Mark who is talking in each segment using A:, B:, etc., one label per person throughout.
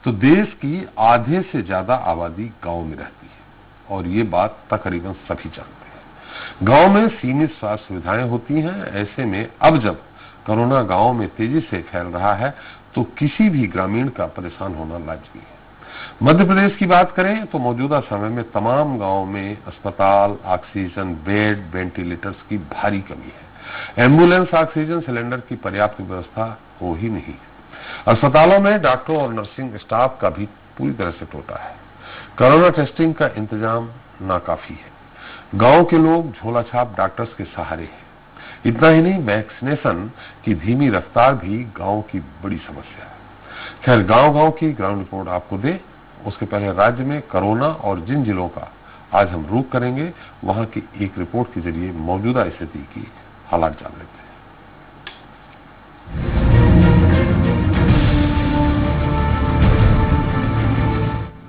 A: तो देश की आधे से ज्यादा आबादी गांव में रहती है और ये बात तकरीबन सभी जानते हैं। गांव में सीमित स्वास्थ्य सुविधाएं होती हैं। ऐसे में अब जब कोरोना गांव में तेजी से फैल रहा है तो किसी भी ग्रामीण का परेशान होना लाजमी है। मध्य प्रदेश की बात करें तो मौजूदा समय में तमाम गांवों में अस्पताल, ऑक्सीजन बेड, वेंटिलेटर्स की भारी कमी है। एम्बुलेंस, ऑक्सीजन सिलेंडर की पर्याप्त व्यवस्था हो ही नहीं। अस्पतालों में डॉक्टरों और नर्सिंग स्टाफ का भी पूरी तरह से टोटा है। कोरोना टेस्टिंग का इंतजाम नाकाफी है। गांव के लोग झोला छाप डॉक्टर्स के सहारे हैं। इतना ही नहीं, वैक्सीनेशन की धीमी रफ्तार भी गांव की बड़ी समस्या है। खैर, गांव-गांव की ग्राउंड रिपोर्ट आपको दे उसके पहले राज्य में कोरोना और जिन जिलों का आज हम रुख करेंगे वहां की एक रिपोर्ट के जरिए मौजूदा स्थिति की हालात जान लेते हैं।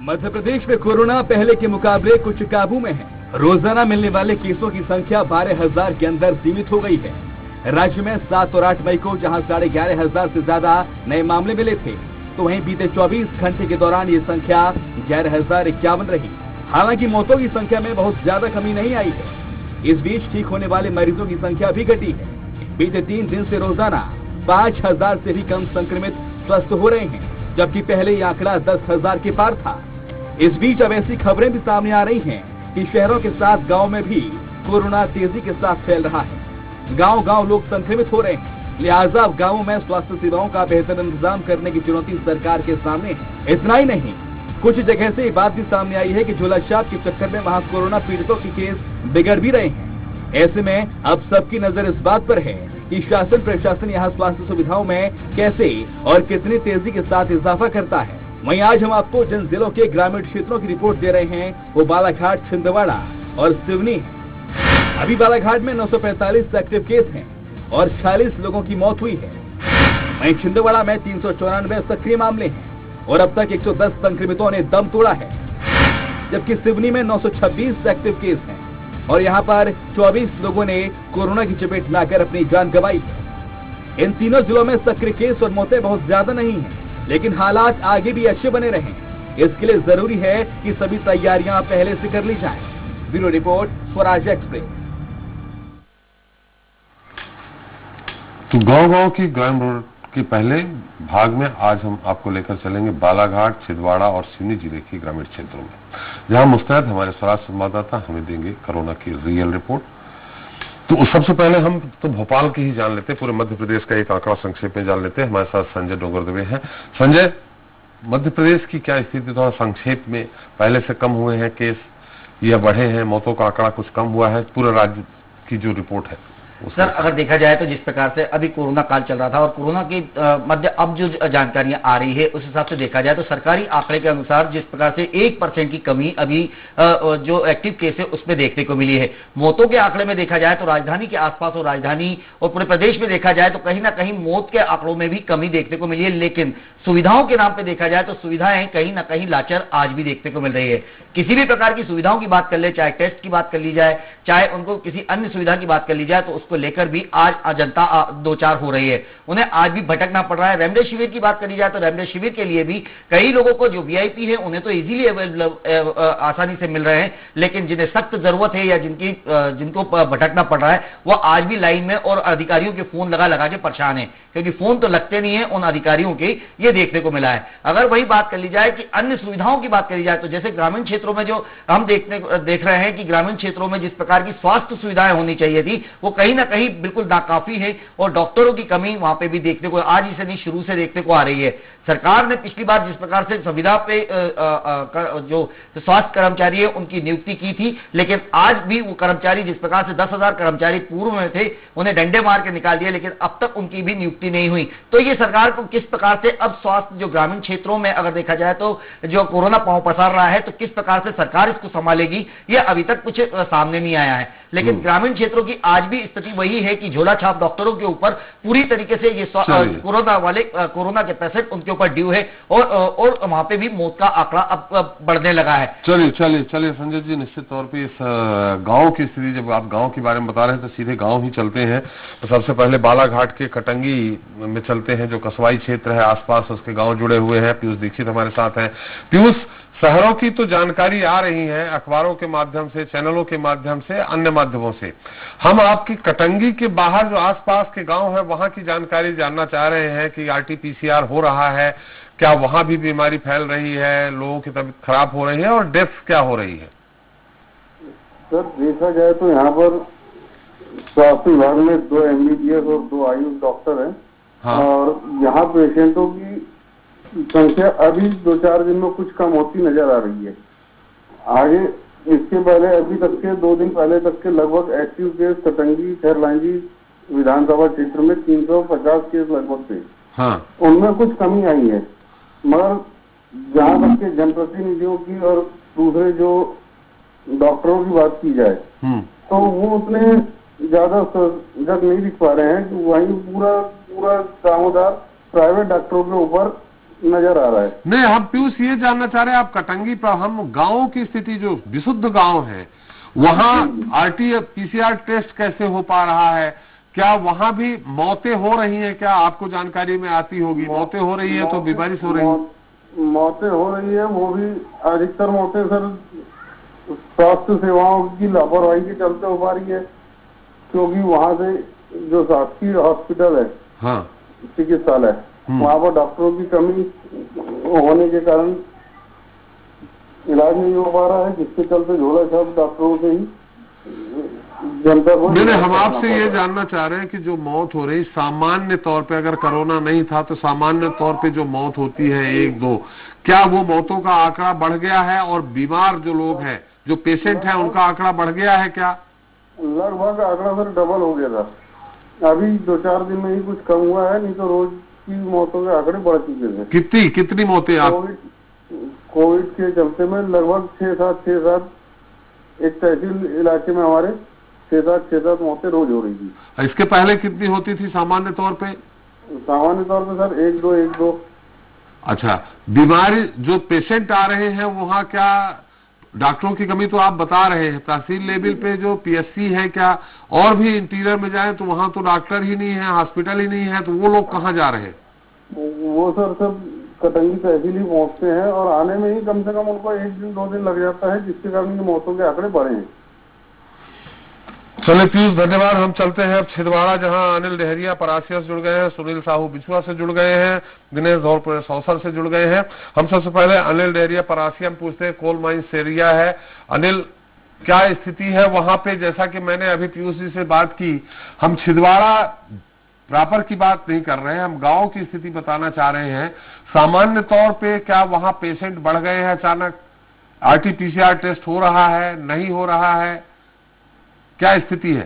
B: मध्य प्रदेश में कोरोना पहले के मुकाबले कुछ काबू में है। रोजाना मिलने वाले केसों की संख्या 12,000 के अंदर सीमित हो गई है। राज्य में 7 और 8 मई को जहां 11,500 से ज्यादा नए मामले मिले थे, तो वहीं बीते 24 घंटे के दौरान ये संख्या 11,051 रही। हालांकि मौतों की संख्या में बहुत ज्यादा कमी नहीं आई है। इस बीच ठीक होने वाले मरीजों की संख्या भी घटी है। बीते 3 दिन से रोजाना 5,000 से भी कम संक्रमित स्वस्थ हो रहे हैं, जबकि पहले ये आंकड़ा 10,000 के पार था। इस बीच अब ऐसी खबरें भी सामने आ रही हैं कि शहरों के साथ गांव में भी कोरोना तेजी के साथ फैल रहा है। गांव-गांव लोग संक्रमित हो रहे हैं, लिहाजा अब गांवों में स्वास्थ्य सेवाओं का बेहतर इंतजाम करने की चुनौती सरकार के सामने है। इतना ही नहीं, कुछ जगह से ये बात भी सामने आई है कि झोला छाप के चक्कर में वहां कोरोना पीड़ितों के केस बिगड़ भी रहे हैं। ऐसे में अब सबकी नजर इस बात पर है कि शासन प्रशासन यहाँ स्वास्थ्य सुविधाओं में कैसे और कितनी तेजी के साथ इजाफा करता है। वहीं आज हम आपको जिन जिलों के ग्रामीण क्षेत्रों की रिपोर्ट दे रहे हैं वो बालाघाट, छिंदवाड़ा और सिवनी है। अभी बालाघाट में 945 एक्टिव केस हैं और 46 लोगों की मौत हुई है। वहीं छिंदवाड़ा में 394 सक्रिय मामले हैं और अब तक 110 संक्रमितों ने दम तोड़ा है, जबकि सिवनी में 926 एक्टिव केस हैं और यहाँ पर 24 लोगों ने कोरोना की चपेट में आकर अपनी जान गंवाई है। इन तीनों जिलों में सक्रिय केस और मौतें बहुत ज्यादा नहीं है, लेकिन हालात आगे भी अच्छे बने रहें, इसके लिए जरूरी है कि सभी तैयारियां पहले से कर ली जाएं। Bureau report, Swaraj express.
A: तो गांव-गांव की ग्रामीण रोड के पहले भाग में आज हम आपको लेकर चलेंगे बालाघाट, छिंदवाड़ा और सिवनी जिले के ग्रामीण क्षेत्रों में, जहां मुस्तैद हमारे स्वराज संवाददाता हमें देंगे कोरोना की रियल रिपोर्ट। तो सबसे पहले हम तो भोपाल की ही जान लेते हैं, पूरे मध्य प्रदेश का एक आंकड़ा संक्षेप में जान लेते हैं। हमारे साथ संजय डोंगरदेवे हैं। संजय, मध्य प्रदेश की क्या स्थिति थोड़ा संक्षेप में, पहले से कम हुए हैं केस या बढ़े हैं, मौतों का आंकड़ा कुछ कम हुआ है, पूरे राज्य की जो रिपोर्ट है?
C: सर, अगर देखा जाए तो जिस प्रकार से अभी कोरोना काल चल रहा था और कोरोना की मध्य अब जो जानकारियां आ रही है उस हिसाब से देखा जाए तो सरकारी आंकड़े के अनुसार जिस प्रकार से 1% की कमी अभी जो एक्टिव केस है उसमें देखने को मिली है। मौतों के आंकड़े में देखा जाए तो राजधानी के आसपास और राजधानी और पूरे प्रदेश में देखा जाए तो कहीं ना कहीं मौत के आंकड़ों में भी कमी देखने को मिली है, लेकिन सुविधाओं के नाम पर देखा जाए तो सुविधाएं कहीं ना कहीं लाचार आज भी देखने को मिल रही है। किसी भी प्रकार की सुविधाओं की बात कर ले, चाहे टेस्ट की बात कर ली जाए, चाहे उनको किसी अन्य सुविधा की बात कर ली जाए, तो उसको लेकर भी आज जनता दो चार हो रही है। उन्हें आज भी भटकना पड़ रहा है। रेमडेसिविर की बात करी जाए तो रेमडेसिविर के लिए भी कई लोगों को जो वीआईपी है उन्हें तो इजीली आसानी से मिल रहे हैं, लेकिन जिन्हें सख्त जरूरत है या जिनको भटकना पड़ रहा है वो आज भी लाइन में और अधिकारियों के फोन लगा लगा के परेशान है, क्योंकि फोन तो लगते नहीं है उन अधिकारियों के, ये देखने को मिला है। अगर वही बात कर ली जाए कि अन्य सुविधाओं की बात करी जाए तो जैसे ग्रामीण क्षेत्रों में जो हम देख रहे हैं कि ग्रामीण क्षेत्रों में जिस प्रकार की स्वास्थ्य सुविधाएं होनी चाहिए थी वो कहीं ना कहीं बिल्कुल नाकाफी है और डॉक्टरों की कमी वहां पे भी देखने को आज ही से नहीं शुरू से देखने को आ रही है। सरकार ने पिछली बार जिस प्रकार से संविदा पे जो स्वास्थ्य कर्मचारी है उनकी नियुक्ति की थी, लेकिन आज भी वो कर्मचारी जिस प्रकार से 10,000 कर्मचारी पूर्व में थे उन्हें डंडे मार के निकाल दिया, लेकिन अब तक उनकी भी नियुक्ति नहीं हुई। तो ये सरकार को किस प्रकार से अब स्वास्थ्य जो ग्रामीण क्षेत्रों में अगर देखा जाए तो जो कोरोना पांव पसार रहा है तो किस प्रकार से सरकार इसको संभालेगी, ये अभी तक कुछ सामने नहीं आया है। लेकिन ग्रामीण क्षेत्रों की आज भी स्थिति वही है कि झोला छाप डॉक्टरों के ऊपर पूरी तरीके से ये कोरोना के पेशेंट उनके ऊपर ड्यू है और वहां पे भी मौत का आंकड़ा अब बढ़ने लगा है।
A: चलिए संजय जी, निश्चित तौर पे इस गांव की स्थिति, जब आप गांव के बारे में बता रहे हैं तो सीधे गांव ही चलते हैं। तो सबसे पहले बालाघाट के कटंगी में चलते हैं, जो कस्बाई क्षेत्र है, आसपास उसके गांव जुड़े हुए हैं। पीयूष दीक्षित हमारे साथ हैं। पीयूष, शहरों की तो जानकारी आ रही है अखबारों के माध्यम से, चैनलों के माध्यम से, अन्य माध्यमों से। हम आपकी कटंगी के बाहर जो आसपास के गांव है वहां की जानकारी जानना चाह रहे हैं कि RT-PCR हो रहा है क्या, वहां भी बीमारी फैल रही है, लोगों की तबीयत खराब हो रही है और डेथ क्या हो रही है?
D: सर देखा जाए तो यहाँ पर स्वास्थ्य विभाग में 2 MBBS और 2 आयुष डॉक्टर हैं। हाँ। और यहाँ पेशेंटों की संख्या अभी 2-4 दिन में कुछ कम होती नजर आ रही है। आगे इसके पहले अभी तक के 2 दिन पहले तक के लगभग एक्टिव केस कटंगी खैरलांजी विधानसभा क्षेत्र में 350 केस लगभग थे। हाँ। उनमें कुछ कमी आई है, मगर जहाँ तक के जनप्रतिनिधियों की और दूसरे जो डॉक्टरों की बात की जाए तो वो उतने ज्यादा सजग नहीं दिख पा रहे हैं कि वहीं पूरा दामोदार प्राइवेट डॉक्टरों के ऊपर नजर आ रहा है।
A: नहीं, हम पीयूष ये जानना चाह रहे हैं, आप कटंगी पर, हम गाँव की स्थिति जो विशुद्ध गाँव है वहाँ RT-PCR टेस्ट कैसे हो पा रहा है? क्या वहाँ भी मौतें हो रही हैं? क्या आपको जानकारी में आती होगी? मौतें हो रही है तो बीमारी से हो रही है?
D: मौतें हो रही है, वो भी अधिकतर मौतें सर स्वास्थ्य सेवाओं की लापरवाही के चलते हो पा रही है, क्योंकि वहाँ से जो शासकीय हॉस्पिटल है, हाँ, चिकित्सालय, वहाँ पर डॉक्टरों की कमी होने के कारण इलाज नहीं हो पा रहा है, जिसके चलते झोला छाप डॉक्टरों से ही जनता को।
A: नहीं, हम आपसे ये जानना चाह रहे हैं कि जो मौत हो रही सामान्य तौर पे, अगर कोरोना नहीं था तो सामान्य तौर पे जो मौत होती है 1-2, क्या वो मौतों का आंकड़ा बढ़ गया है? और बीमार जो लोग हैं, जो पेशेंट हैं, उनका आंकड़ा बढ़ गया है क्या?
D: लगभग आंकड़ा सर डबल हो गया था। अभी 2-4 दिन में ही कुछ कम हुआ है, नहीं तो रोज की मौतों के आंकड़े बढ़ चुके थे।
A: कितनी मौतें?
D: कोविड के चलते में लगभग 6-7 एक तहसील इलाके में हमारे 6-7 मौतें रोज हो रही थी।
A: इसके पहले कितनी होती थी सामान्य तौर पे?
D: सामान्य तौर पे सर 1-2।
A: अच्छा, बीमारी जो पेशेंट आ रहे हैं वहाँ क्या डॉक्टरों की कमी तो आप बता रहे हैं, तहसील लेवल पे जो PSC है, क्या और भी इंटीरियर में जाए तो वहाँ तो डॉक्टर ही नहीं है, हॉस्पिटल ही नहीं है, तो वो लोग कहाँ जा रहे हैं?
D: वो सर सब कटंगी तहसील ही पहुँचते हैं और आने में ही कम से कम उनको 1-2 दिन लग जाता है, जिसके कारण मौतों के आंकड़े बढ़े हैं।
A: चलिए पीयूष, धन्यवाद। हम चलते हैं अब छिंदवाड़ा, जहां अनिल डहरिया परासिया से जुड़ गए हैं, सुनील साहू बिछुआ से जुड़ गए हैं, दिनेश धौरपुर सौसर से जुड़ गए हैं। हम सबसे पहले अनिल डहरिया परासिया में पूछते हैं, कोल माइंस एरिया है। अनिल, क्या स्थिति है वहां पे? जैसा कि मैंने अभी पीयूष जी से बात की, हम छिंदवाड़ा प्रॉपर की बात नहीं कर रहे हैं, हम गांव की स्थिति बताना चाह रहे हैं। सामान्य तौर पे क्या वहां पेशेंट बढ़ गए हैं अचानक? RT-PCR टेस्ट हो रहा है, नहीं हो रहा है, क्या स्थिति है?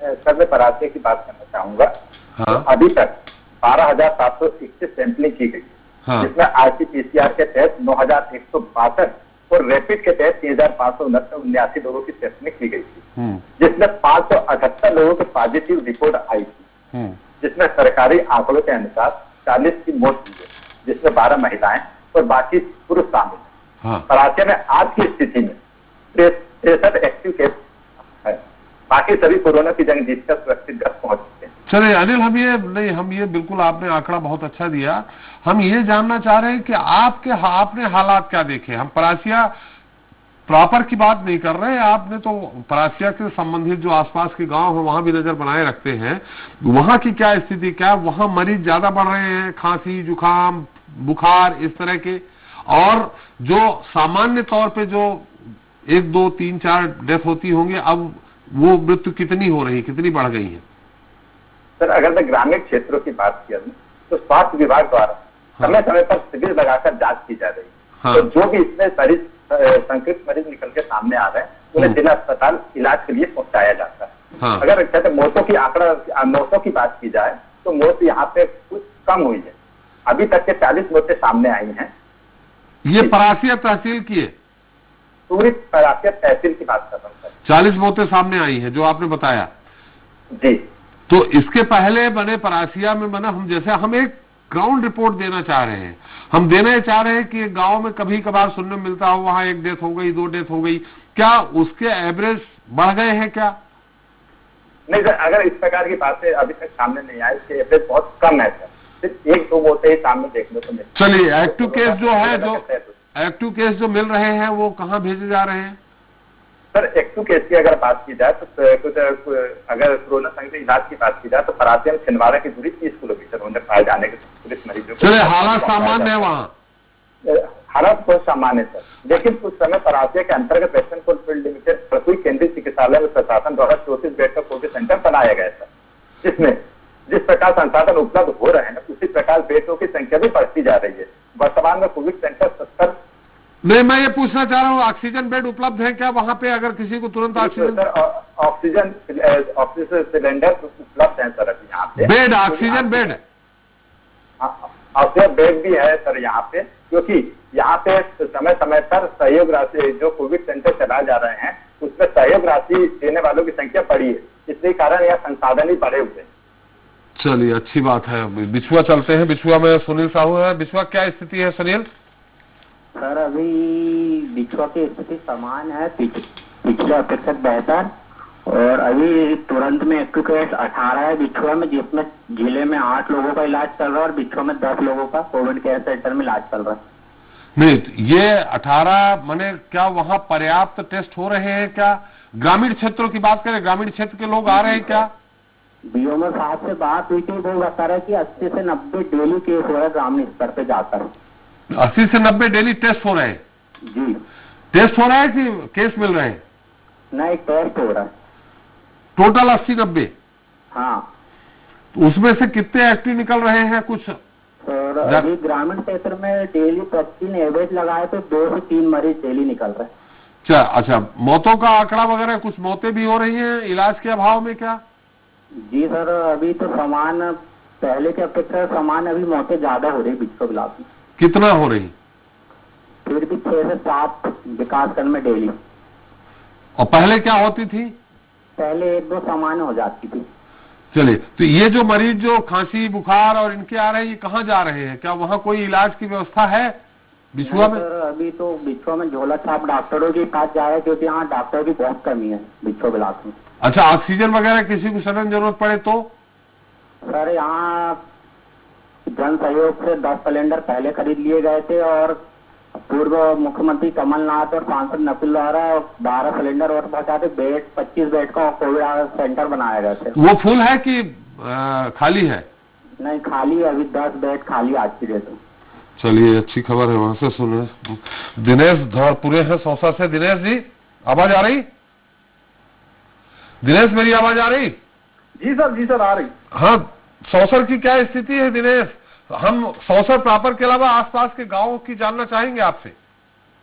E: सर मैं परासिया की बात करना चाहूंगा। हाँ। तो अभी तक 12,721 सैंपलिंग की गई, हाँ, जिसमें RT-PCR के तहत 9,162 और रैपिड के तहत 3,579 लोगों की टेस्टिंग की गई थी, जिसमें 578 लोगों की पॉजिटिव रिपोर्ट आई थी, जिसमें सरकारी आंकड़ों के अनुसार 40 की मौत हुई है, जिसमें 12 महिलाएं और बाकी पुरुष शामिल हैं। हाँ। परासिया में आज की स्थिति में 63 एक्टिव केस है, बाकी सभी कोरोना की जंग जीतकर सुरक्षित घर पहुंच चुके हैं।
A: चलिए अनिल, हम ये बिल्कुल, आपने आंकड़ा बहुत अच्छा दिया। हम ये जानना चाह रहे हैं कि आपने हालात क्या देखे? हम परासिया प्रॉपर की बात नहीं कर रहे हैं, आपने तो परासिया के संबंधित जो आसपास के गांव है वहां भी नजर बनाए रखते हैं, वहां की क्या स्थिति? क्या वहां मरीज ज्यादा बढ़ रहे हैं, खांसी, जुकाम, बुखार, इस तरह के? और जो सामान्य तौर पे जो 1-2, 3-4 डेथ होती होंगी, अब वो मृत्यु कितनी हो रही, कितनी बढ़ गई है?
E: सर अगर मैं ग्रामीण क्षेत्रों की बात किया तो स्वास्थ्य विभाग द्वारा समय समय पर शिविर लगाकर जांच की जा रही है। हाँ। तो जो भी इसमें संक्रमित मरीज निकल के सामने आ रहे हैं उन्हें जिला अस्पताल इलाज के लिए पहुंचाया जाता है। हाँ। अगर कहते मौतों की बात की जाए तो मौत यहाँ पे कुछ कम हुई है, अभी तक के 40 मौतें सामने आई हैं।
A: ये परासिया तहसील की है?
E: पूरी परासिया तहसील की बात कर रहा हूँ सर।
A: 40 मौतें सामने आई हैं जो आपने बताया
E: जी।
A: तो इसके पहले बने परासिया में बना हम एक ग्राउंड रिपोर्ट देना चाह रहे हैं। हम देना चाह रहे हैं कि एक गांव में कभी कभार सुनने में मिलता हो वहां 1 डेथ हो गई, 2 डेथ हो गई, क्या उसके एवरेज बढ़ गए हैं क्या?
E: नहीं सर, अगर इस प्रकार की बातें अभी तक सामने नहीं आई, इसके एवरेज बहुत कम है सर, सिर्फ 1-2 मौतें ही सामने देखने को मिलती।
A: चलिए एक्टिव केस जो है, जो एक्टिव केस जो मिल रहे हैं वो कहाँ भेजे जा रहे हैं?
E: सर एक्टिव केस की अगर बात की जाए तो अगर कोरोना संक्रमित इलाज की बात की जाए तो परासिया में छिंदवाड़ा की दूरी 30 किलोमीटर उन्हें पाए जाने के पुलिस मरीजों को।
A: चलिए हालात सामान्य है वहाँ?
E: हालात बहुत सामान्य है सर, लेकिन उस समय परासिया के अंतर्गत वेस्टर्न कोलफील्ड लिमिटेड रसोई केंद्रीय चिकित्सालय में प्रशासन द्वारा 34 बेड का कोविड सेंटर बनाया गया था, जिसमें जिस प्रकार संसाधन उपलब्ध हो रहे हैं उसी प्रकार बेडों की संख्या भी बढ़ती जा रही है। वर्तमान में कोविड सेंटर 70।
A: नहीं, मैं ये पूछना चाह रहा हूँ ऑक्सीजन बेड उपलब्ध है क्या वहाँ पे, अगर किसी को तुरंत ऑक्सीजन
E: ऑक्सीजन सिलेंडर उपलब्ध है सर अभी यहाँ पे।
A: Bed, oxygen bed,
E: oxygen bed भी है सर यहाँ पे, क्योंकि यहाँ पे समय समय पर सहयोग राशि जो कोविड सेंटर चलाए जा रहे हैं उसमें सहयोग राशि देने वालों की संख्या बढ़ी है, इसलिए कारण यहाँ संसाधन ही बढ़े हुए हैं।
A: चलिए अच्छी बात है। बिछुआ चलते हैं, बिछुआ में सुनील साहू है। बिछुआ क्या स्थिति है सुनील?
F: सर अभी बिछुआ की स्थिति समान है, पिछले अपेक्षा बेहतर, और अभी तुरंत में एक्टिव केस 18 है बिछुआ में, जिसमें जिले में 8 लोगों का इलाज चल रहा है और बिछुआ में 10 लोगों का कोविड केयर सेंटर में इलाज चल रहा है।
A: नहीं, ये 18 माने क्या वहाँ पर्याप्त टेस्ट हो रहे हैं क्या? ग्रामीण क्षेत्रों की बात करें, ग्रामीण क्षेत्र के लोग आ रहे हैं क्या?
F: बीओमओ साहब से बात हुई थी, वो बता रहे कि 80 से 90 डेली केस हो रहा है ग्रामीण स्तर पे जाकर।
A: 80 से 90 डेली टेस्ट हो रहे हैं?
F: जी।
A: टेस्ट हो रहा है कि केस मिल रहे हैं?
F: नहीं, टेस्ट हो रहा है।
A: टोटल 80-90?
F: हाँ।
A: तो उसमें से कितने एक्टिव निकल रहे हैं कुछ?
F: और अभी ग्रामीण क्षेत्र में डेली प्रतिदिन एवरेज लगाए तो 2 से 3 मरीज डेली निकल रहे हैं।
A: अच्छा, मौतों का आंकड़ा वगैरह, कुछ मौतें भी हो रही हैं इलाज के अभाव में क्या?
F: जी सर, अभी तो समान पहले के अपेक्षा समान अभी मौतें ज्यादा हो रही बिछुआ ब्लॉक में।
A: कितना हो रही?
F: फिर भी 6 से 7 विकासखंड में डेली।
A: और पहले क्या होती थी?
F: पहले 1-2 सामान्य हो जाती थी।
A: चलिए, तो ये जो मरीज जो खांसी बुखार और इनके आ रहे हैं, ये कहाँ जा रहे हैं? क्या वहाँ कोई इलाज की व्यवस्था है बिछुआ में?
F: सर अभी तो बिछुआ में झोला छाप डॉक्टरों के पास जा रहे हैं, क्योंकि यहाँ डॉक्टर की बहुत कमी है बिछुआ ब्लॉक में।
A: अच्छा, ऑक्सीजन वगैरह किसी को सडन जरूरत पड़े तो?
F: सर यहाँ जन सहयोग से 10 सिलेंडर पहले खरीद लिए गए थे, और पूर्व मुख्यमंत्री कमलनाथ और सांसद नकुल द्वारा 12 सिलेंडर और पहुंचाते 25 बेड का कोविड सेंटर बनाया गया था।
A: वो फुल है कि खाली है?
F: नहीं, खाली, अभी 10 बेड खाली आज की डेट में।
A: चलिए अच्छी खबर है। वहां से सुने दिनेश धौरपुरे हैं सौसा से। दिनेश जी आवाज आ रही? दिनेश मेरी आवाज आ रही?
G: जी सर आ रही।
A: हाँ, सौसर की क्या स्थिति है दिनेश? हम सौसर प्रॉपर के अलावा आसपास के गांवों की जानना चाहेंगे आपसे।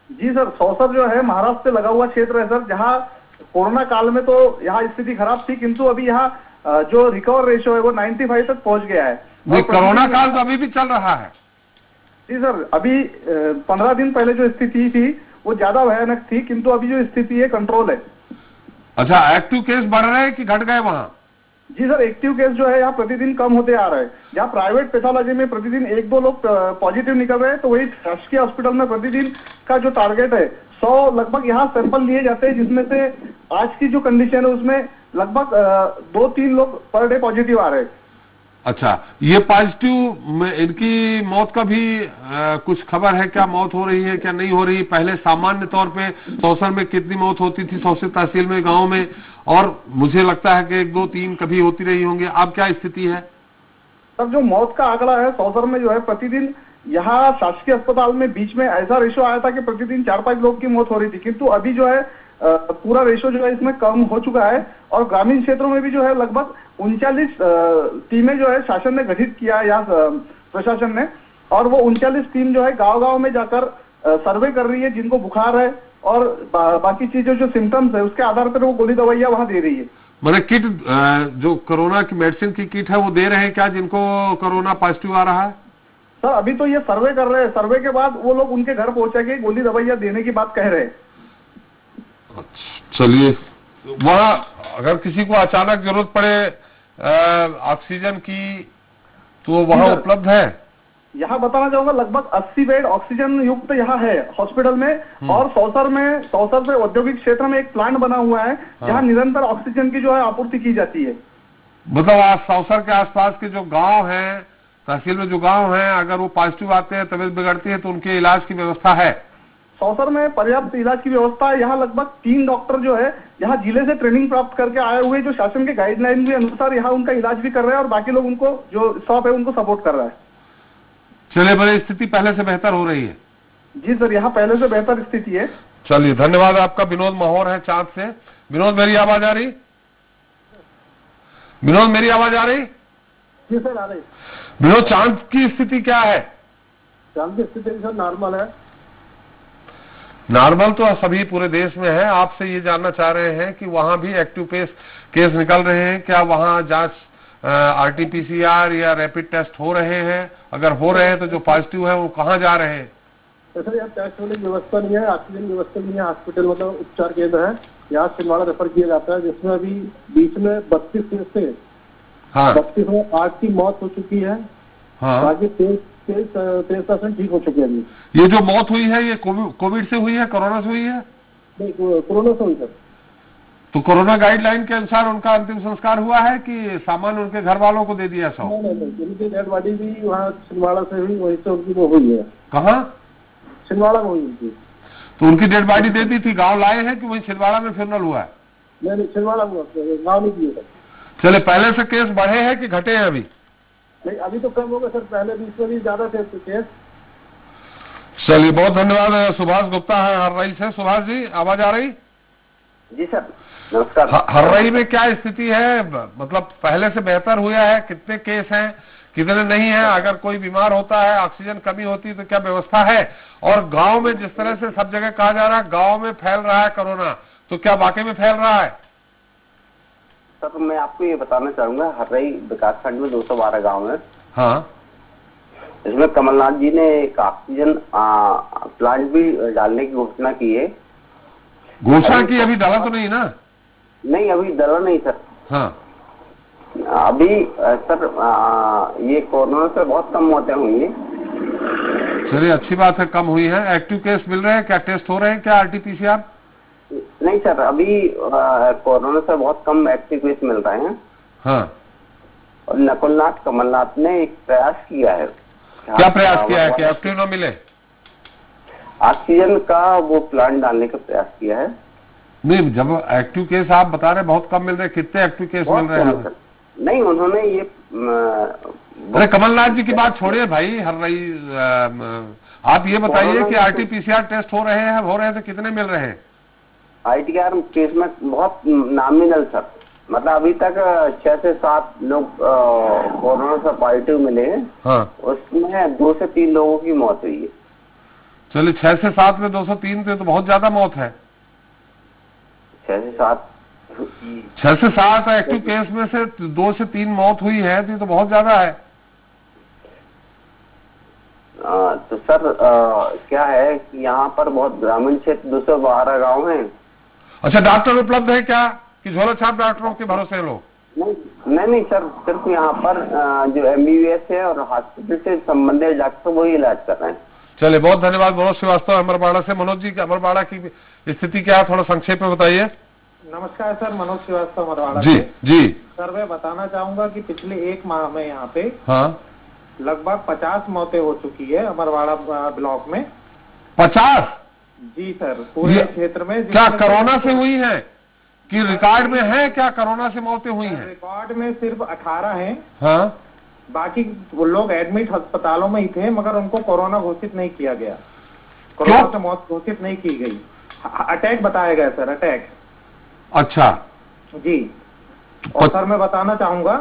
G: जी सर, सौसर जो है महाराष्ट्र से लगा हुआ क्षेत्र है सर, जहां कोरोना काल में तो यहाँ स्थिति खराब थी, किंतु अभी यहाँ जो रिकवर रेशियो है वो 95 तक पहुंच गया है।
A: कोरोना काल तो अभी भी चल रहा है?
G: जी सर, अभी 15 दिन पहले जो स्थिति थी वो ज्यादा भयानक थी, किंतु अभी जो स्थिति है कंट्रोल है।
A: अच्छा, एक्टिव केस बढ़ रहे हैं कि घट गए वहाँ?
G: जी सर, एक्टिव केस जो है यहाँ प्रतिदिन कम होते आ रहे हैं। जहाँ प्राइवेट पैथोलॉजी में प्रतिदिन 1-2 लोग पॉजिटिव निकल रहे हैं, तो वही शासकीय हॉस्पिटल में प्रतिदिन का जो टारगेट है 100 लगभग यहाँ सैंपल लिए जाते हैं, जिसमें से आज की जो कंडीशन है उसमें लगभग 2-3 लोग पर डे पॉजिटिव आ रहे हैं।
A: अच्छा, ये पॉजिटिव में इनकी मौत का भी कुछ खबर है क्या? मौत हो रही है क्या नहीं हो रही? पहले सामान्य तौर पे सौसर में कितनी मौत होती थी, सौसर तहसील में, गांव में, और मुझे लगता है कि 1-2-3 कभी होती रही होंगी। अब क्या स्थिति है?
G: सर जो मौत का आंकड़ा है सौसर में जो है प्रतिदिन यहाँ शासकीय अस्पताल में बीच में ऐसा रेशो आया था कि प्रतिदिन 4-5 लोग की मौत हो रही थी, किंतु अभी जो है पूरा रेशो जो है इसमें कम हो चुका है। और ग्रामीण क्षेत्रों में भी जो है लगभग 39 टीमें जो है शासन ने गठित किया है यहाँ प्रशासन ने, और वो 39 टीम जो है गांव-गांव में जाकर सर्वे कर रही है जिनको बुखार है और बाकी चीजें जो सिम्टम्स है उसके आधार पर वो गोली दवाइयाँ वहाँ दे रही है।
A: मैंने किट जो कोरोना की मेडिसिन की किट है वो दे रहे हैं क्या जिनको कोरोना पॉजिटिव आ रहा है?
G: सर अभी तो ये सर्वे कर रहे हैं, सर्वे के बाद वो लोग उनके घर पहुंचा के गोली दवाइयाँ देने की बात कह रहे हैं।
A: चलिए, वहाँ अगर किसी को अचानक जरूरत पड़े ऑक्सीजन की तो वहाँ उपलब्ध है?
G: यहाँ बताना चाहूंगा लगभग 80 बेड ऑक्सीजन युक्त यहाँ है हॉस्पिटल में। और सौसर पे औद्योगिक क्षेत्र में एक प्लांट बना हुआ है जहाँ निरंतर ऑक्सीजन की जो है आपूर्ति की जाती है।
A: मतलब आज सौसर के आसपास के जो गांव हैं, तहसील में जो गांव हैं, अगर वो पॉजिटिव आते हैं, तबीयत बिगड़ती है, तो उनके इलाज की व्यवस्था है?
G: सौसर में पर्याप्त इलाज की व्यवस्था है। यहाँ लगभग 3 डॉक्टर जो है यहाँ जिले से ट्रेनिंग प्राप्त करके आए हुए, जो शासन के गाइडलाइन के अनुसार यहाँ उनका इलाज भी कर रहे हैं और बाकी लोग उनको जो स्टाफ है उनको सपोर्ट कर रहा है।
A: चलिए, बड़ी स्थिति पहले से बेहतर हो रही है?
G: जी सर, यहाँ पहले से बेहतर स्थिति है।
A: चलिए, धन्यवाद आपका। विनोद महौर है चांद से। विनोद, मेरी आवाज आ रही? विनोद, मेरी आवाज आ रही?
G: जी सर, आ रही।
A: विनोद, चांद की स्थिति क्या है?
G: चांद की स्थिति सर नॉर्मल है।
A: नॉर्मल तो सभी पूरे देश में है। आपसे ये जानना चाह रहे हैं कि वहां भी एक्टिव केस निकल रहे हैं क्या? वहां जांच RT-PCR या रैपिड टेस्ट हो रहे हैं? अगर हो रहे हैं तो जो पॉजिटिव है वो कहाँ जा रहे हैं?
G: सर, यहाँ टेस्ट होने की व्यवस्था नहीं है, ऑक्सीजन की व्यवस्था नहीं है। हॉस्पिटल मतलब उपचार केंद्र है, यहाँ छिंदवाड़ा रेफर किया जाता है, जिसमें अभी बीच में 32 केस थे। 32 में 8 की मौत हो चुकी है। बाकी 23% ठीक हो चुके हैं अभी।
A: ये जो मौत हुई है ये कोविड से हुई है, कोरोना से हुई है?
G: नहीं, कोरोना से हुई सर।
A: तो कोरोना गाइडलाइन के अनुसार उनका अंतिम संस्कार हुआ है कि सामान उनके घर वालों को दे दिया?
G: नहीं, उनकी डेड बॉडी भी वहाँ छिंदवाड़ा से हुई, वहीं से उनकी वो हुई है।
A: कहाँ?
G: छिंदवाड़ा में हुई उनकी।
A: तो उनकी डेड बॉडी दे दी थी, गांव लाए हैं कि वही छिंदवाड़ा में फ्यूनरल हुआ है?
G: नहीं, छिंदवाड़ा में, गाँव नहीं किए।
A: चले, पहले से केस बढ़े हैं कि घटे हैं अभी?
G: नहीं, अभी तो कम हो गए सर, पहले 20 में भी ज्यादा थे केस।
A: चलिए, बहुत धन्यवाद। सुभाष गुप्ता है हर्रई से। सुभाष जी, आवाज आ रही?
H: जी सर, नमस्कार।
A: हर्रई में क्या स्थिति है? मतलब पहले से बेहतर हुआ है? कितने केस हैं, कितने नहीं है? अगर कोई बीमार होता है, ऑक्सीजन कमी होती है तो क्या व्यवस्था है? और गांव में जिस तरह से सब जगह कहा जा रहा है गांव में फैल रहा है कोरोना, तो क्या वाकई में फैल रहा है?
H: सर, मैं आपको ये बताना चाहूंगा, हर्रई विकासखंड में 212 गांव है।
A: हाँ।
H: इसमें कमलनाथ जी ने एक ऑक्सीजन प्लांट भी डालने की घोषणा की है।
A: घोषणा की? अभी डाला तो नहीं ना?
H: नहीं, अभी डाला नहीं सर।
A: हाँ।
H: अभी सर ये कोरोना से बहुत कम मौतें हुई है।
A: चलिए, अच्छी बात है, कम हुई है। एक्टिव केस मिल रहे हैं क्या? टेस्ट हो रहे हैं क्या RT-PCR?
H: नहीं सर, अभी कोरोना से बहुत कम एक्टिव केस मिल रहे हैं।
A: हाँ।
H: और नकुलनाथ कमलनाथ ने एक प्रयास किया है।
A: क्या प्रयास किया है कि एक्टिव न मिले?
H: ऑक्सीजन का वो प्लांट डालने का प्रयास किया है।
A: नहीं, जब एक्टिव केस आप बता रहे बहुत कम मिल रहे, कितने एक्टिव केस मिल रहे हैं?
H: नहीं, उन्होंने ये
A: अरे कमलनाथ जी की बात छोड़िए भाई, हर्रई आप ये बताइए कि RT-PCR टेस्ट हो रहे हैं तो कितने मिल रहे हैं?
H: ITR केस में बहुत नॉमिनल सर, मतलब अभी तक 6 से 7 लोग कोरोना से पॉजिटिव मिले हैं।
A: हाँ।
H: उसमें 2 से 3 लोगों की मौत हुई है।
A: चलिए, 6 से 7 में 203 थे तो बहुत ज्यादा मौत है।
H: 6 से 7
A: एक्टिव केस में से 2 से 3 मौत हुई है तो बहुत ज्यादा है।
H: तो सर क्या है कि यहाँ पर बहुत ग्रामीण क्षेत्र 212 गांव हैं।
A: अच्छा, डॉक्टर उपलब्ध है क्या कि झोला छाप डॉक्टरों के भरोसे लोग?
H: नहीं सर, सिर्फ यहाँ पर जो MBBS है और हॉस्पिटल से संबंधित डॉक्टर वही इलाज कर रहे हैं।
A: चलिए, बहुत धन्यवाद। मनोज श्रीवास्तव अमरवाड़ा से। मनोज जी, अमरवाड़ा की स्थिति क्या है, थोड़ा संक्षेप में बताइए।
I: नमस्कार सर, मनोज श्रीवास्तव अमरवाड़ा
A: जी। जी
I: सर, मैं बताना चाहूंगा कि पिछले 1 माह में यहाँ पे लगभग 50 मौतें हो चुकी है अमरवाड़ा ब्लॉक में।
A: 50?
I: जी सर, पूरे क्षेत्र में।
A: क्या कोरोना से हुई है कि रिकॉर्ड में है? क्या कोरोना से मौतें हुई हैं?
I: रिकॉर्ड में सिर्फ 18 हैं।
A: हाँ।
I: बाकी वो लोग एडमिट अस्पतालों में ही थे, मगर उनको कोरोना घोषित नहीं किया गया। कोरोना से मौत घोषित नहीं की गई। अटैक बताया गया सर, अटैक।
A: अच्छा
I: जी। और सर, मैं बताना चाहूंगा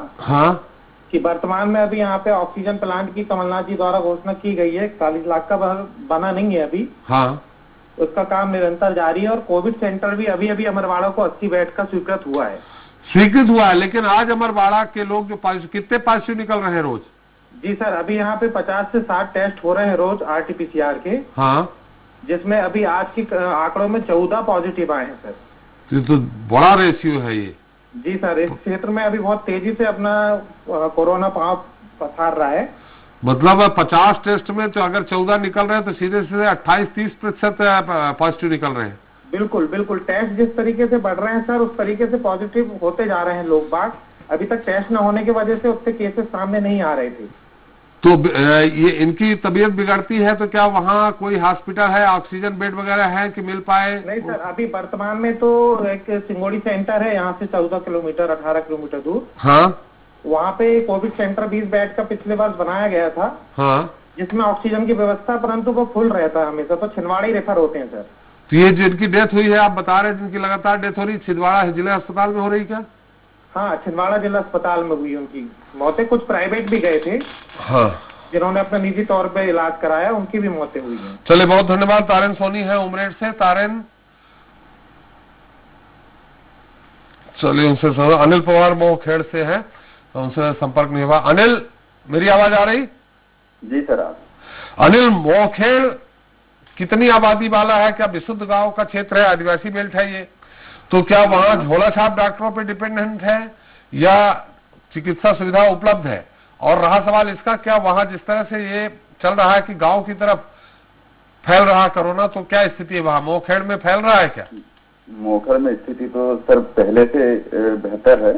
I: कि वर्तमान में अभी यहाँ पे ऑक्सीजन प्लांट की कमलनाथ जी द्वारा घोषणा की गई है। 41 लाख का बना नहीं है अभी। उसका काम निरंतर जारी है। और कोविड सेंटर भी अभी अमरवाड़ा को 80 बेड का स्वीकृत हुआ है।
A: लेकिन आज अमरवाड़ा के लोग जो कितने पॉजिटिव निकल रहे हैं रोज?
I: जी सर, अभी यहाँ पे 50 से 60 टेस्ट हो रहे हैं रोज RT-PCR के। जिसमें अभी आज की आंकड़ों में 14 पॉजिटिव आए हैं सर।
A: ये तो बड़ा रेशियो है ये।
I: जी सर, इस क्षेत्र में अभी बहुत तेजी से अपना कोरोना पांव पसार रहा है।
A: मतलब 50 टेस्ट में तो अगर 14 निकल रहे हैं तो सीधे सीधे 28-30% पॉजिटिव निकल रहे हैं।
I: बिल्कुल बिल्कुल, टेस्ट जिस तरीके से बढ़ रहे हैं सर, उस तरीके से पॉजिटिव होते जा रहे हैं लोग बाग। अभी तक टेस्ट न होने की वजह से उससे केसेस सामने नहीं आ रहे थे।
A: तो ये इनकी तबीयत बिगड़ती है तो क्या वहाँ कोई हॉस्पिटल है, ऑक्सीजन बेड वगैरह है कि मिल पाए?
I: नहीं सर, अभी वर्तमान में तो एक सिंगोड़ी सेंटर है यहाँ से 14 किलोमीटर 18 किलोमीटर दूर।
A: हाँ,
I: वहाँ पे कोविड सेंटर 20 बेड का पिछले वर्ष बनाया गया था।
A: हाँ,
I: जिसमें ऑक्सीजन की व्यवस्था, परंतु वो फुल रहता है हमेशा, तो छिंदवाड़ा ही रेफर होते हैं सर।
A: तो ये जिनकी डेथ हुई है आप बता रहे हैं, जिनकी लगातार डेथ हो रही, छिंदवाड़ा जिला अस्पताल में हो रही क्या?
I: हाँ, छिंदवाड़ा जिला अस्पताल में हुई उनकी मौतें। कुछ प्राइवेट भी गए थे,
A: हाँ,
I: जिन्होंने अपना निजी तौर पे इलाज कराया, उनकी भी मौतें हुई हैं।
A: चलिए, बहुत धन्यवाद। तारेन सोनी है उमरेड से। तारेन, चलिए उनसे अनिल पवार मोहखेड़ से है, तो उनसे संपर्क नहीं हुआ। अनिल, मेरी आवाज आ रही?
J: जी सर। आप
A: अनिल, मोहखेड़ कितनी आबादी वाला है? क्या विशुद्ध गांव का क्षेत्र है, आदिवासी बेल्ट है ये? तो क्या वहाँ झोला छाप डॉक्टरों पे डिपेंडेंट है या चिकित्सा सुविधा उपलब्ध है? और रहा सवाल इसका, क्या वहाँ जिस तरह से ये चल रहा है कि गांव की तरफ फैल रहा कोरोना, तो क्या स्थिति है वहाँ मोहखेड़ में, फैल रहा है क्या?
J: मोहखेड़ में स्थिति तो सर पहले से बेहतर है,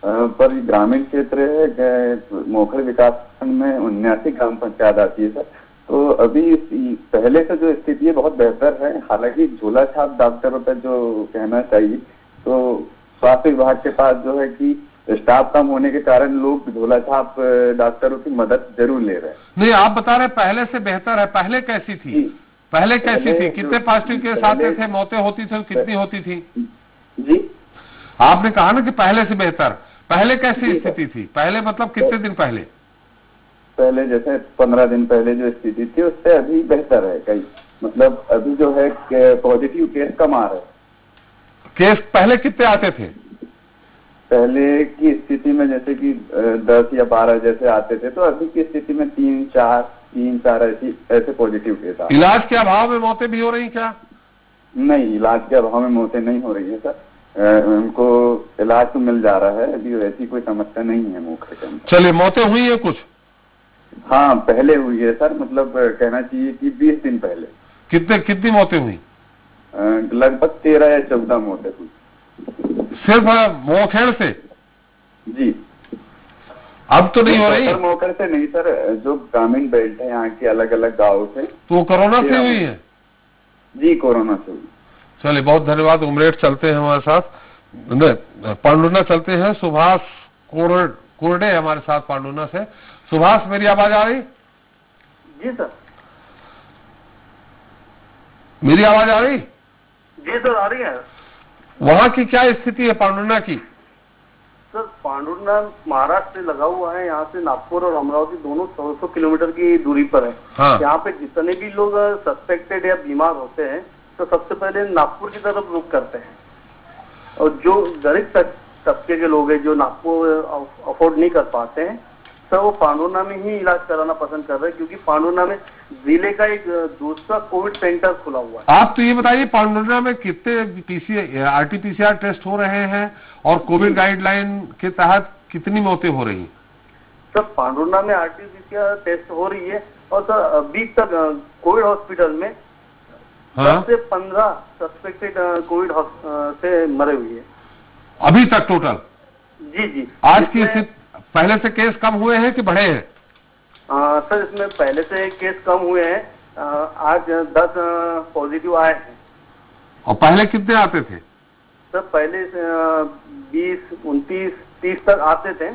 J: पर ग्रामीण क्षेत्र है। मोहखेड़ विकास खंड में 79 ग्राम पंचायत आती है सर। तो अभी पहले से जो स्थिति है बहुत बेहतर है। हालांकि झोला छाप डॉक्टरों का जो कहना चाहिए, तो स्वास्थ्य विभाग के पास जो है कि स्टाफ कम होने के कारण लोग झोला छाप डॉक्टरों की मदद जरूर ले रहे हैं।
A: नहीं, आप बता रहे पहले से बेहतर है। पहले कैसी थी? पहले कैसी थी? कितने पॉजिटिव केस आते थे, मौतें होती थी, कितनी होती थी?
J: जी,
A: आपने कहा ना कि पहले से बेहतर। पहले कैसी स्थिति थी? पहले मतलब कितने दिन पहले?
J: पहले जैसे 15 दिन पहले जो स्थिति थी उससे अभी बेहतर है कई। मतलब अभी जो है पॉजिटिव केस कम आ रहे हैं।
A: केस पहले कितने आते थे?
J: पहले की स्थिति में जैसे कि 10 या 12 जैसे आते थे, तो अभी की स्थिति में 3-4 ऐसे पॉजिटिव केस आ रहे हैं।
A: इलाज के अभाव में मौतें भी हो रही क्या?
J: नहीं, इलाज के अभाव में मौतें नहीं हो रही है सर। उनको इलाज तो मिल जा रहा है, अभी वैसी कोई समस्या नहीं है मोहखेड़ के अंदर।
A: चलिए, मौतें हुई है कुछ?
J: हाँ, पहले हुई है सर। मतलब कहना चाहिए कि 20 दिन पहले।
A: कितनी मौतें हुई?
J: लगभग 13 या 14 मौतें हुई।
A: सिर्फ मोहखेड़ से?
J: जी।
A: अब तो नहीं हो रही?
J: सर मोहखेड़ से नहीं सर, जो ग्रामीण बेल्ट है यहाँ के अलग अलग गाँव से।
A: तो कोरोना से हुई है?
J: जी, कोरोना से हुई।
A: चलिए, बहुत धन्यवाद। उमरेड चलते हैं हमारे साथ, पांडुना चलते हैं। सुभाष कोरडे हमारे साथ पांडुना से। सुभाष, मेरी आवाज आ रही?
K: जी सर।
A: मेरी आवाज आ रही?
K: जी सर, आ रही है।
A: वहाँ की क्या स्थिति है पांडुना की?
K: सर, पांडुना महाराष्ट्र से लगा हुआ है। यहाँ से नागपुर और अमरावती दोनों 100 किलोमीटर की दूरी पर है।
A: हाँ।
K: यहाँ पे जितने भी लोग सस्पेक्टेड या बीमार होते हैं तो सबसे पहले नागपुर की तरफ रुख करते हैं, और जो गरीब तबके के लोग हैं जो नागपुर अफोर्ड नहीं कर पाते हैं, सर वो पांडुना में ही इलाज कराना पसंद कर रहे हैं, क्योंकि पांडुना में जिले का एक दूसरा कोविड सेंटर खुला हुआ है।
A: आप तो ये बताइए, पांडुना में कितने RT-PCR टेस्ट हो रहे हैं और कोविड गाइडलाइन के तहत कितनी मौतें हो रही हैं?
K: सर, पांडुना में RT-PCR टेस्ट हो रही है, और सर अभी तक कोविड हॉस्पिटल में 10 से 15 सस्पेक्टेड कोविड से मरे हुए हैं
A: अभी तक टोटल?
K: जी जी।
A: आज की स्थिति, पहले से केस कम हुए हैं कि बढ़े हैं?
K: सर, इसमें पहले से केस कम हुए हैं। आज 10 पॉजिटिव आए हैं।
A: और पहले कितने आते थे?
K: सर, पहले 20, 29, 30 तक आते थे।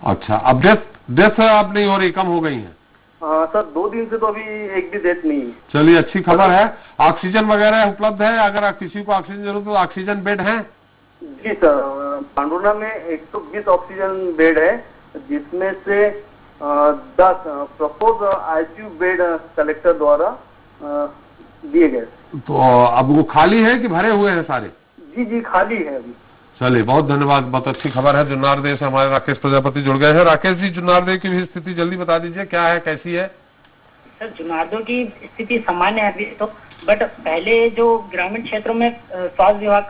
A: अच्छा, अब डेथ अब नहीं हो रही, कम हो गई है?
K: सर, 2 दिन से तो अभी एक भी डेथ नहीं है।
A: चलिए, अच्छी खबर है। ऑक्सीजन वगैरह उपलब्ध है? अगर किसी को ऑक्सीजन जरूरत हो तो ऑक्सीजन बेड है?
K: जी सर, पांडुना में 120 ऑक्सीजन बेड है, जिसमें से 10 प्रपोज ICU बेड कलेक्टर द्वारा दिए गए।
A: तो अब वो खाली है कि भरे हुए हैं सारे?
K: जी जी, खाली है अभी।
A: चलिए, बहुत धन्यवाद। बहुत अच्छी खबर है। जुन्नारदेव से हमारे राकेश प्रजापति जुड़ गए हैं। राकेश जी, जुन्नारदेव की भी स्थिति जल्दी बता दीजिए, क्या है, कैसी है?
L: सर, जुन्नारदेव की स्थिति सामान्य है अभी तो। बट पहले जो ग्रामीण क्षेत्रों में स्वास्थ्य विभाग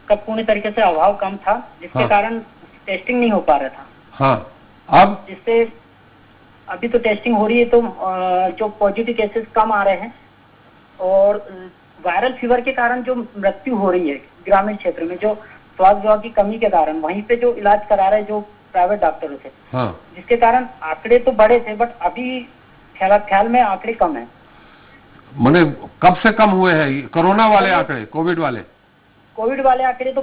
L: का पूर्ण तरीके से अभाव कम था, जिसके कारण टेस्टिंग नहीं हो पा रहा था।
A: हाँ, अब
L: जिससे अभी तो टेस्टिंग हो रही है, तो जो पॉजिटिव केसेस कम आ रहे हैं और वायरल फीवर के कारण जो मृत्यु हो रही है ग्रामीण क्षेत्र में, जो स्वास्थ्य विभाग की कमी के कारण वहीं पे जो इलाज करा रहे जो प्राइवेट डॉक्टरों से, जिसके कारण आंकड़े तो बड़े थे, बट अभी ख्याल में आंकड़े कम है।
A: मैंने कब से कम हुए हैं कोरोना वाले आंकड़े? कोविड वाले आंकड़े तो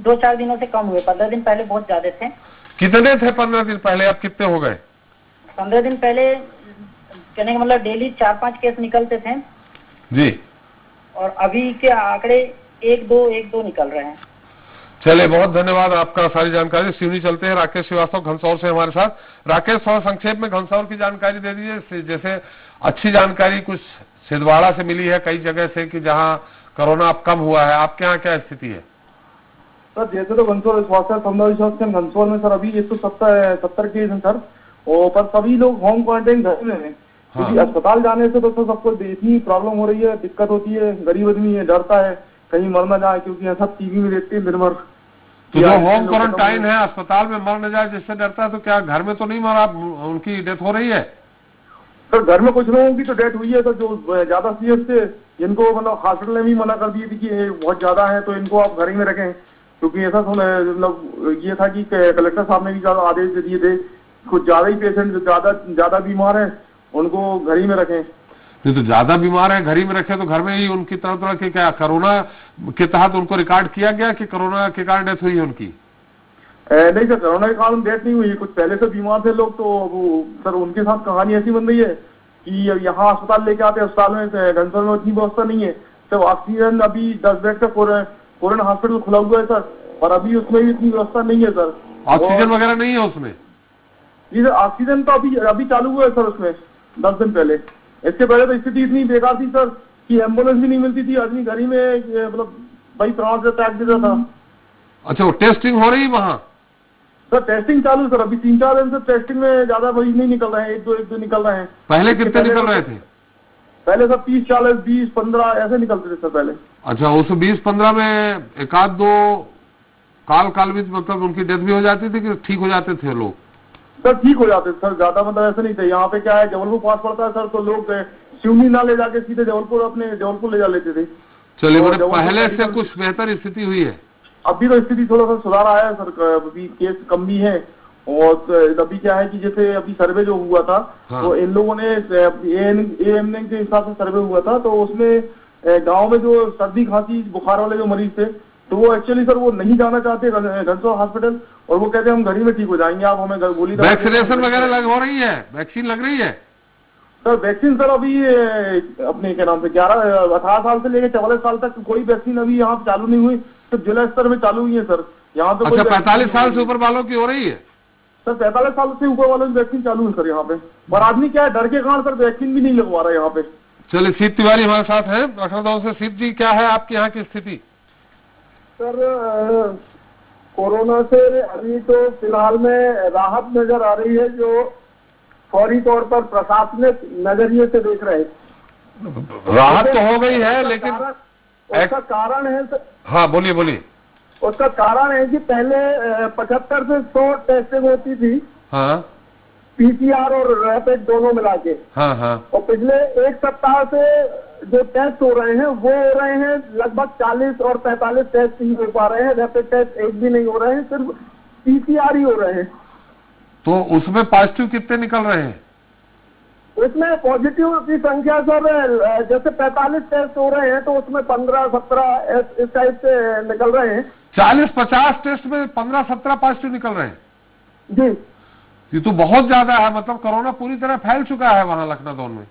A: 2-4 दिनों से कम हुए। 15 दिन पहले बहुत ज्यादा थे। कितने थे 15 दिन पहले? अब कितने हो गए?
L: 15 दिन पहले कहने का मतलब डेली 4-5 केस निकलते थे
A: जी,
L: और अभी के आंकड़े 1-2 निकल रहे हैं।
A: चलिए, बहुत धन्यवाद आपका सारी जानकारी। सिवनी चलते हैं, राकेश श्रीवास्तव घनसौर से हमारे साथ। राकेश, थोड़ा संक्षेप में घनसौर की जानकारी दे दीजिए। जैसे अच्छी जानकारी कुछ सिद्धवाड़ा से मिली है, कई जगह से, कि जहां कोरोना अब कम हुआ है। आपके यहाँ क्या स्थिति है?
G: सर जैसे तो घनसौर घनसौर में सर अभी 170 केस हैं सर, और पर सभी लोग होम क्वारंटाइन घर में हैं, क्योंकि अस्पताल जाने से तो सर सबको इतनी प्रॉब्लम हो रही है, दिक्कत होती है। गरीब आदमी है, डरता है कहीं मर न जाए, क्योंकि ऐसा टीवी में देखते हैं दिन भर।
A: तो जो होम क्वारंटाइन है, अस्पताल में मर न जाए जिससे डरता है, तो क्या घर में तो नहीं मरा, उनकी डेथ हो रही है?
G: सर घर में कुछ लोगों की तो डेथ हुई है सर, जो ज्यादा सीरियस थे, जिनको मतलब हॉस्पिटल ने भी मना कर दिए थी कि बहुत ज्यादा है तो इनको आप घर ही में रखें, क्योंकि ऐसा मतलब ये था कि कलेक्टर साहब ने भी ज्यादा आदेश दे दिए थे, कुछ ज्यादा ही पेशेंट ज्यादा बीमार है उनको घर ही में रखें।
A: नहीं तो ज्यादा बीमार है घर ही में रखे, तो घर में ही उनकी तरह के क्या कोरोना के तहत उनको रिकॉर्ड किया गया कि कोरोना के कारण डेथ हुई है उनकी?
G: नहीं सर, कोरोना के कारण डेथ नहीं हुई। कुछ पहले से बीमार थे लोग, तो वो सर उनके साथ कहानी ऐसी बन रही है कि यहाँ अस्पताल लेके आते हैं, अस्पताल में घनसौर में उतनी व्यवस्था नहीं है। तो ऑक्सीजन अभी 10 बेड का कोरोना हॉस्पिटल खुला हुआ है सर, और अभी उसमें भी इतनी व्यवस्था नहीं है सर।
A: ऑक्सीजन वगैरह नहीं है उसमें?
G: जी सर, ऑक्सीजन तो अभी चालू हुआ है सर उसमें 10 दिन पहले। इससे पहले तो स्थिति इतनी बेकार थी सर कि एम्बुलेंस भी नहीं मिलती थी, आदमी घर ही में मतलब भाई प्राण से त्याग देता था।
A: अच्छा, वो टेस्टिंग हो रही वहाँ?
G: सर टेस्टिंग चालू सर, अभी 3-4 दिन से टेस्टिंग में ज्यादा मरीज नहीं निकल रहे हैं, 1-2 निकल रहे हैं।
A: पहले कितने निकल रहे थे?
G: पहले सर 30, 40, 20, 15 ऐसे निकलते थे सर पहले।
A: अच्छा, उस 20-15 में 1-2 काल भी मतलब उनकी डेथ भी हो जाती थी कि ठीक हो जाते थे लोग?
G: सर ठीक हो जाते सर, ज्यादा मतलब ऐसा नहीं था। यहाँ पे क्या है, जबलपुर पास पड़ता है सर, तो लोग सिवनी ना ले जाके सीधे जबलपुर ले जा लेते थे।
A: चलिए, मतलब पहले से कुछ बेहतर स्थिति हुई है?
G: अभी तो स्थिति थोड़ा सा सुधार आया है सर, अभी केस कम भी है। और अभी क्या है कि जैसे अभी सर्वे जो हुआ था, तो इन लोगों ने ANM के हिसाब से सर्वे हुआ था, तो उसमें गाँव में जो सर्दी खांसी बुखार वाले जो मरीज थे, तो वो एक्चुअली सर वो नहीं जाना चाहते घनसौर हॉस्पिटल, और वो कहते हैं हम घर ही में ठीक हो जाएंगे, आप हमें गोली।
A: वैक्सीनेशन वगैरह हो रही है? वैक्सीन लग रही है
G: सर? वैक्सीन सर अभी अपने क्या नाम से 18 साल से लेकर 44 साल तक कोई वैक्सीन अभी यहाँ चालू नहीं हुई, सिर्फ जिला स्तर में चालू हुई है सर यहाँ पे।
A: अच्छा, 45 साल से ऊपर वालों की हो रही है?
G: सर 45 साल से ऊपर वालों की वैक्सीन चालू है सर यहाँ पे, और आदमी क्या है डर के कारण सर वैक्सीन भी नहीं लगवा रहा है यहाँ पे।
A: चलिए, सीत तिवारी हमारे साथ है लखनऊ से। सीत जी, क्या है आपके यहाँ की स्थिति?
M: सर कोरोना से अभी तो फिलहाल में राहत नजर आ रही है, जो फौरी तौर पर प्रशासनिक नजरिए से देख रहे हैं।
A: राहत तो हो गई है, लेकिन
M: उसका कारण है सर।
A: हाँ, बोलिए।
M: उसका कारण है कि पहले 75 से 100 टेस्टिंग होती थी।
A: हाँ,
M: PCR और रैपिड दोनों मिला के।
A: हाँ।
M: और पिछले 1 सप्ताह से जो टेस्ट हो रहे हैं वो हो रहे हैं लगभग 40 और 45 टेस्ट ही हो पा रहे हैं, रैपिड टेस्ट एक भी नहीं हो रहे हैं, सिर्फ PCR ही हो रहे हैं।
A: तो उसमें पॉजिटिव कितने निकल रहे हैं?
M: उसमें पॉजिटिव की संख्या सर जैसे 45 टेस्ट हो रहे हैं, तो उसमें 15-17 इस टाइप से निकल रहे हैं।
A: 40-50 टेस्ट में 15-17 पॉजिटिव निकल रहे हैं
M: जी।
A: ये तो बहुत ज्यादा है, मतलब कोरोना पूरी तरह फैल चुका है वहाँ लखनऊ में।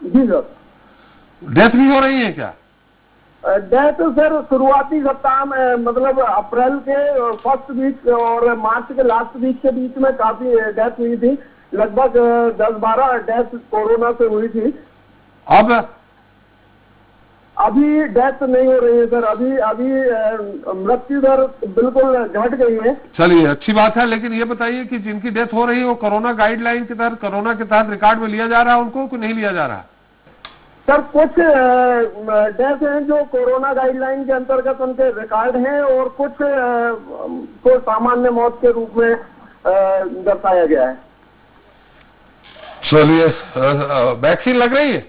M: जी सर।
A: डेथ भी हो रही है क्या?
M: डेथ सर शुरुआती सप्ताह में मतलब अप्रैल के फर्स्ट वीक और मार्च के लास्ट वीक के बीच में काफी डेथ हुई थी, लगभग 10-12 डेथ कोरोना से हुई थी। अभी डेथ नहीं हो रही है सर, अभी मृत्यु दर बिल्कुल घट गई है।
A: चलिए, अच्छी बात है, लेकिन ये बताइए कि जिनकी डेथ हो रही है वो कोरोना गाइडलाइन के तहत, कोरोना के तहत रिकॉर्ड में लिया जा रहा है उनको कि नहीं लिया जा रहा?
M: सर कुछ डेथ हैं जो कोरोना गाइडलाइन के अंतर्गत उनके रिकॉर्ड हैं और कुछ को सामान्य मौत के रूप में दर्शाया गया है।
A: चलिए, वैक्सीन लग रही है?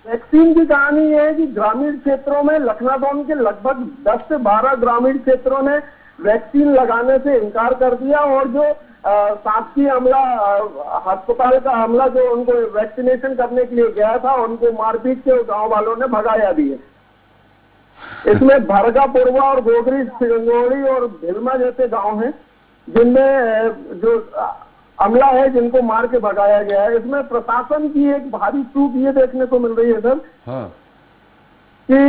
M: वैक्सीन की कहानी ये है कि ग्रामीण क्षेत्रों में लखनादौन के लगभग 10 से 12 ग्रामीण क्षेत्रों ने वैक्सीन लगाने से इनकार कर दिया और जो शासकीय अमला अस्पताल का अमला जो उनको वैक्सीनेशन करने के लिए गया था उनको मारपीट के गांव वालों ने भगाया भी है। इसमें भरगा, पुरवा और गोगरी, सिंगोड़ी और भिलमा जैसे गांव हैं जिनमें जो अमला है जिनको मार के भगाया गया है। इसमें प्रशासन की एक भारी चूक ये देखने को मिल रही है सर कि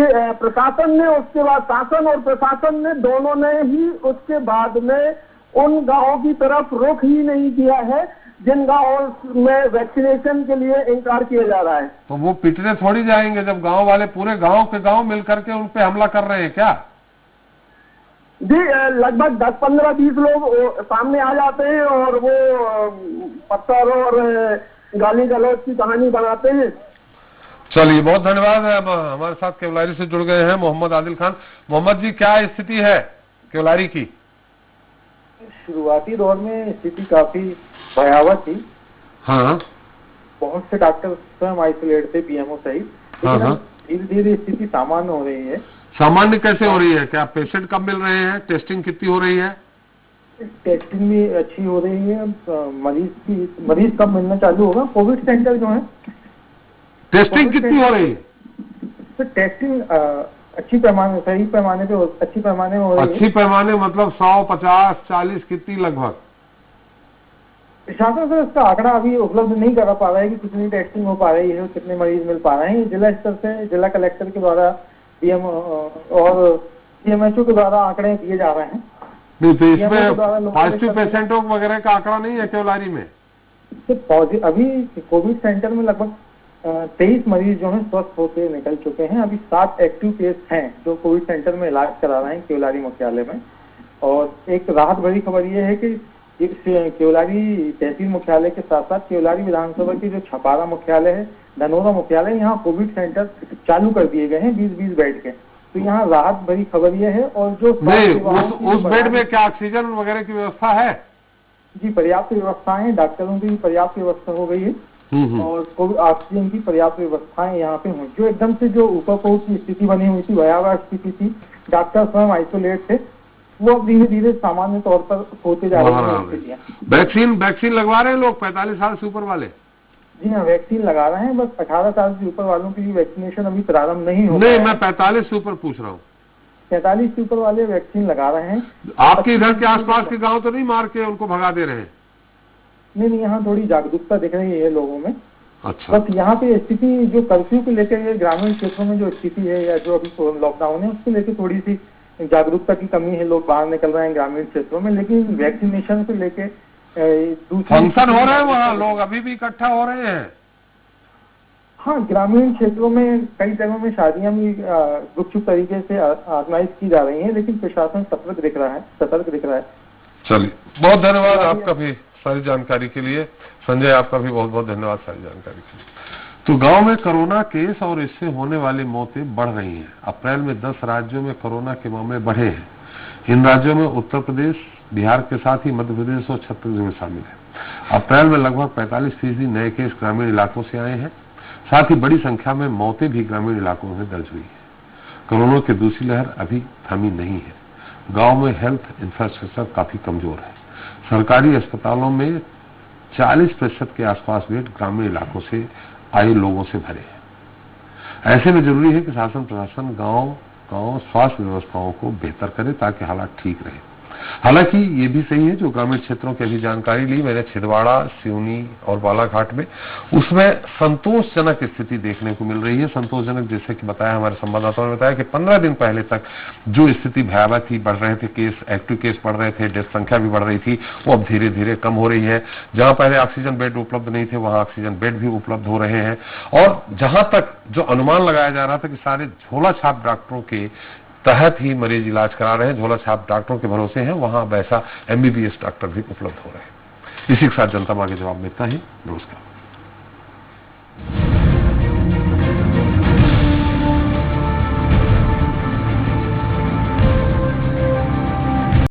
M: प्रशासन ने उसके बाद शासन और प्रशासन ने दोनों ने ही उसके बाद में उन गांवों की तरफ रुख ही नहीं किया है जिन गांवों में वैक्सीनेशन के लिए इनकार किया जा रहा है।
A: तो वो पिटने थोड़ी जाएंगे जब गांव वाले पूरे गांव के गांव मिल करके उन पे हमला कर रहे हैं क्या?
M: जी, लगभग 10, 15, 20 लोग सामने आ जाते हैं और वो पत्थर और गाली गलौज की कहानी बनाते हैं।
A: चलिए, बहुत धन्यवाद। हमारे साथ केवलारी से जुड़ गए हैं मोहम्मद आदिल खान। मोहम्मद जी, क्या स्थिति है केवलारी की?
I: शुरुआती दौर में स्थिति काफी भयावह थी।
A: हाँ,
I: बहुत से डॉक्टर स्वयं आइसोलेट थे, पीएमओ सहित।
A: हाँ,
I: धीरे धीरे स्थिति सामान्य हो रही है।
A: सामान्य कैसे हो रही है? क्या पेशेंट कम मिल रहे हैं? टेस्टिंग कितनी हो रही है?
I: टेस्टिंग भी अच्छी हो रही है। मरीज कम मिलना चालू होगा। कोविड सेंटर जो है,
A: टेस्टिंग कितनी हो रही है?
I: तो टेस्टिंग अच्छी पैमाने, सही पैमाने पे अच्छी पैमाने में हो रही है।
A: अच्छी पैमाने मतलब 100, 50, 40 कितनी लगभग?
I: प्रशासन से इसका आंकड़ा अभी उपलब्ध नहीं कर पा रहा है कि कितनी टेस्टिंग हो पा रही है, कितने मरीज मिल पा रहे हैं। जिला स्तर से जिला कलेक्टर के द्वारा पीएम और सीएमएचओ के द्वारा आंकड़े दिए जा रहे हैं।
A: नहीं, तो इसमें पॉजिटिव पेशेंटों वगैरह का आंकड़ा नहीं है केवलारी में?
I: अभी कोविड सेंटर में लगभग 23 मरीज जो हैं स्वस्थ होते निकल चुके हैं। अभी 7 एक्टिव केस हैं जो कोविड सेंटर में इलाज करा रहे हैं केवलारी मुख्यालय में। और एक राहत भरी खबर ये है कि केवलारी तहसील मुख्यालय के साथ साथ केवलारी विधानसभा की जो छपारा मुख्यालय है, धनोरा मुख्यालय, यहाँ कोविड सेंटर चालू कर दिए गए हैं 20-20 बेड के। तो यहाँ राहत भरी खबर ये है। और जो
A: उस बेड में क्या ऑक्सीजन वगैरह की व्यवस्था है?
I: जी, पर्याप्त व्यवस्थाएं, डॉक्टरों की पर्याप्त व्यवस्था हो गई है और ऑक्सीजन की पर्याप्त व्यवस्थाएं यहाँ पे हुई। जो एकदम से जो ऊपर की स्थिति बनी हुई थी, भयावह स्थिति थी, डॉक्टर स्वयं आइसोलेट थे, वो अब धीरे धीरे सामान्य तौर पर होते जा रहे हैं।
A: वैक्सीन लगवा रहे हैं लोग 45 साल से ऊपर वाले?
I: जी हाँ, वैक्सीन लगा रहे हैं। बस 18 साल से ऊपर वालों की वैक्सीनेशन अभी प्रारंभ नहीं हो।
A: नहीं, मैं 45 से ऊपर पूछ रहा हूँ।
I: 45 से ऊपर वाले वैक्सीन लगा रहे हैं।
A: आपके इधर के आसपास के गांव तो नहीं मार के उनको भगा दे रहे हैं?
I: नहीं, यहाँ थोड़ी जागरूकता दिख रही है लोगों में।
A: अच्छा।
I: बस यहाँ पे स्थिति जो कर्फ्यू को लेकर ग्रामीण क्षेत्रों में जो स्थिति है या जो अभी लॉकडाउन है उसको लेकर थोड़ी सी जागरूकता की कमी है। लोग बाहर निकल रहे हैं ग्रामीण क्षेत्रों में, लेकिन वैक्सीनेशन को लेके
A: फंक्शन हो रहे हैं वहाँ, लोग अभी भी इकट्ठा हो रहे हैं।
I: हाँ, ग्रामीण क्षेत्रों में कई जगहों में शादियां भी गुपचुप तरीके से ऑर्गेनाइज की जा रही हैं, लेकिन प्रशासन सतर्क दिख रहा है।
A: चलिए, बहुत धन्यवाद आपका भी सारी जानकारी के लिए। संजय, आपका भी बहुत बहुत धन्यवाद सारी जानकारी के लिए। तो गांव में कोरोना केस और इससे होने वाली मौतें बढ़ रही हैं। अप्रैल में 10 राज्यों में कोरोना के मामले बढ़े हैं। इन राज्यों में उत्तर प्रदेश, बिहार के साथ ही मध्य प्रदेश और छत्तीसगढ़ में शामिल है। अप्रैल में लगभग 45% नए केस ग्रामीण इलाकों से आए हैं। साथ ही बड़ी संख्या में मौतें भी ग्रामीण इलाकों में दर्ज हुई है। कोरोना की दूसरी लहर अभी थमी नहीं है। गांव में हेल्थ इंफ्रास्ट्रक्चर काफी कमजोर है। सरकारी अस्पतालों में 40% के आसपास बेड ग्रामीण इलाकों से आए लोगों से भरे हैं। ऐसे में जरूरी है कि शासन प्रशासन गांव स्वास्थ्य व्यवस्थाओं को बेहतर करे ताकि हालात ठीक रहे। हालांकि ये भी सही है, जो ग्रामीण क्षेत्रों की अभी जानकारी ली मैंने छिंदवाड़ा, सिवनी और बालाघाट में, उसमें संतोषजनक स्थिति देखने को मिल रही है। संतोषजनक जैसे कि बताया हमारे संवाददाताओं ने बताया कि 15 दिन पहले तक जो स्थिति भयावह थी, बढ़ रहे थे केस, एक्टिव केस बढ़ रहे थे, डेथ संख्या भी बढ़ रही थी, वो अब धीरे धीरे कम हो रही है। जहां पहले ऑक्सीजन बेड उपलब्ध नहीं थे वहां ऑक्सीजन बेड भी उपलब्ध हो रहे हैं। और जहां तक जो अनुमान लगाया जा रहा था कि सारे झोला छाप डॉक्टरों के तहत ही मरीज इलाज करा रहे हैं, झोला छाप डॉक्टरों के भरोसे हैं, वहां वैसा MBBS डॉक्टर भी उपलब्ध हो रहे हैं। इसी के साथ जनता मांगे जवाब में इतना ही। नमस्कार।